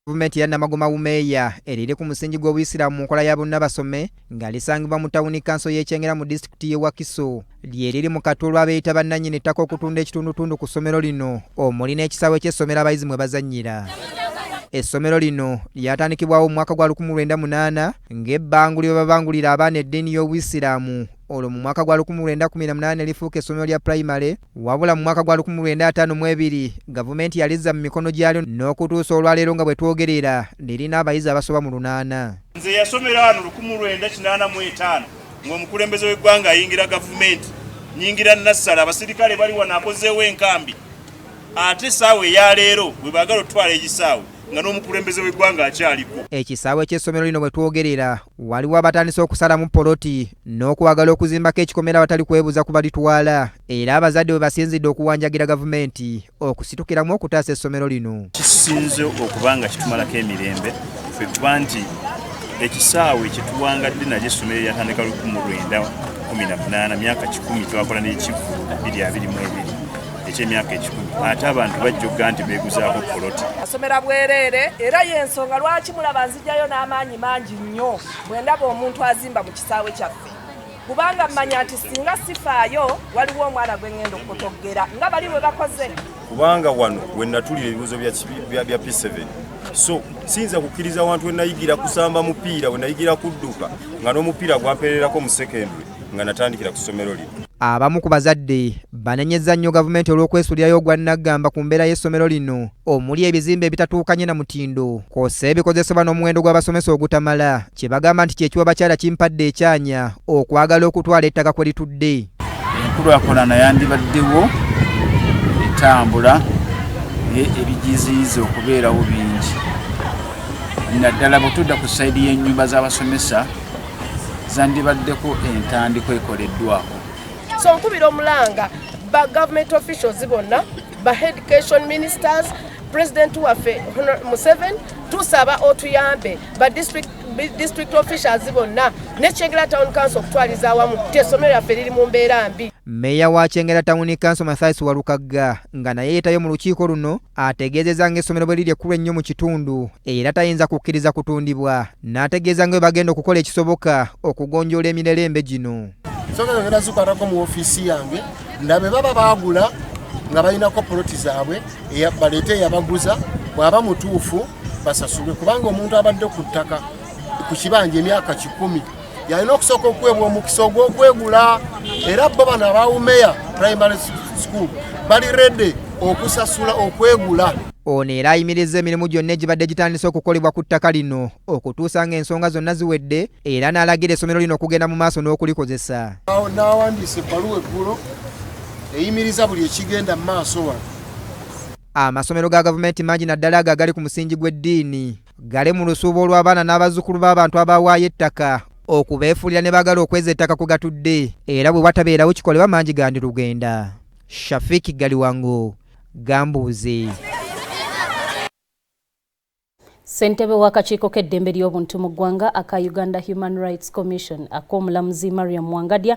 Gavumenti ya Namagoma umeya erire ku musingi gw'Obuyisiraamu mu nkola ya bonna basome nga lisangibwa mu tawuni kanso y'Ekyengera mu disitulikiti y'e Wakiso lyeriri mu katulu abeeyita bannannyini ettaka okutunda ekitundutundu ku ssomero lino omuli n'ekisaawe ky'essomero abayizi mwe bazannyira. Essomero lino lyatandikibwawo mu mwaka gwa 1908 ng'ebbanguliro babangulira abaana eddiini y'Obuyisiraamu olwo mu mwaka gwa 1918 lifuuka essomero lya primary wabula mu mwaka gwa 1952 gavumenti yalizza mu mikono gyalyo n'okutuusa olwaleero nga bwe twogerera lirina abayizi abasoba mu 800. Nze yasomera wano 1985 ng'omukulembeze w'eggwanga ayingira gavumenti nyingira nassala abasirikale bali wano akozeewo enkambi ate saawe ya leero bwe baagala otwala egisaawe nga n'omukulembeze w'eggwanga akyaliko. Ekisaawe ky'essomero lino bwe twogerera waliwo abatandise okusalamu poloti n'okwagala okuzimbako ekikomera abatali kwebuuza ku balitwala era abazadde bwe basinzidde okuwanjagira gavumenti okusitukiramu okutaasa essomero lino. Kisinze okuba nga kitumalako emirembe ffe kuba nti ekisaawe kye tuwangadde nalyo essomero lyatandika 1918 myaka 10 twakola n'ekivu 2022 eky'emyaka 10 ate abantu bajjogga nti beeguzaako poloti. Asomera bwereere era y'ensonga lwaki mulaba nzijjayo n'amaanyi mangi nnyo bwe ndaba omuntu azimba mu kisaawe kyaffe kubanga mmanya nti singa sifaayo waliwo omwana gwe ngenda okutoggera nga bali bwe bakoze. Kubanga wano we natulira ebibuuzo bya P7 so siyinza kukkiriza abantu we nayigira kusamba mupiira we nayigira kudduka nga n'omupiira gwampeererako mu secondary nga natandikira ku ssomero lino. Abamu ku bazadde banenyezza nnyo gavumenti olw'okwesuulirayo ogwannagamba ku mbeera y'essomero lino omuli ebizimbe ebitatuukanye na mutindo kw'ossa ebikozesebwa n'omuwendo gw'abasomesa ogutamala kye bagamba nti kye kiwa bakyala kimpadde ekyanya okwagala okutwala ettaka Kweritudde. Enkulaakulana yandibaddewo etambula ebigiziyiza okubeerawo bingi naddala bwe tudda ku sayidi y'ennyumba z'abasomesa zandibaddeko entandiko ekoleddwako. So nkubira omulanga ba government officials bonna ba education ministers president waffe Museveni tusaba otuyambe ba district officials bonna ne Kyengera town council okutwaliza awamu essomero lyaffe liri mu mbeera mbi. Meya wa Kyengera Town Council Mathias Walukagga nga naye yeetayo mu lukiiko luno ategeezezza ng'essomero bwe liri ekkulu ennyo mu kitundu era tayinza kukkiriza kutundibwa n'ategeeza nga bwe bagenda okukola ekisoboka okugonjoola emirerembe gino. Soka ngenda zikwatako mu ofiisi yange ndabe baba baagula nga balinako poloti zaabwe baleete eyabaguza bw'aba mutuufu basasulwe kubanga omuntu abadde ku ttaka ku kibanja emyaka 10 yalina okusooka okwebwa omukisa ogw'okwegula era bo bano abawumeya primary school bali redde okusasula okwegula. Ono era ayimirizza emirimu gyonna egibadde gitandise okukolebwa ku ttaka lino okutuusa ng'ensonga zonna ziwedde era n'alagira essomero lino okugenda mu maaso n'okulikozesa. N'awandiisa ebbaluwa eggulo eyimiriza buli ekigenda mu maaso wano. Amasomero ga gavumenti mangi naddala ago agali ku musingi gw'eddiini gali mu lusuubo olw'abaana n'abazzukulu b'abantu abawaayo ettaka okubeefuulira ne baagala okweza ettaka ku gatudde era bwe watabeerawo kikolebwa mangi gandi lugenda. Shafiki Galiwango, Gambuuze. Ssentebe w'akakiiko k'eddembe ly'obuntu mu ggwanga aka Uganda Human Rights Commission ak'omulamuzi Mariam Wangadya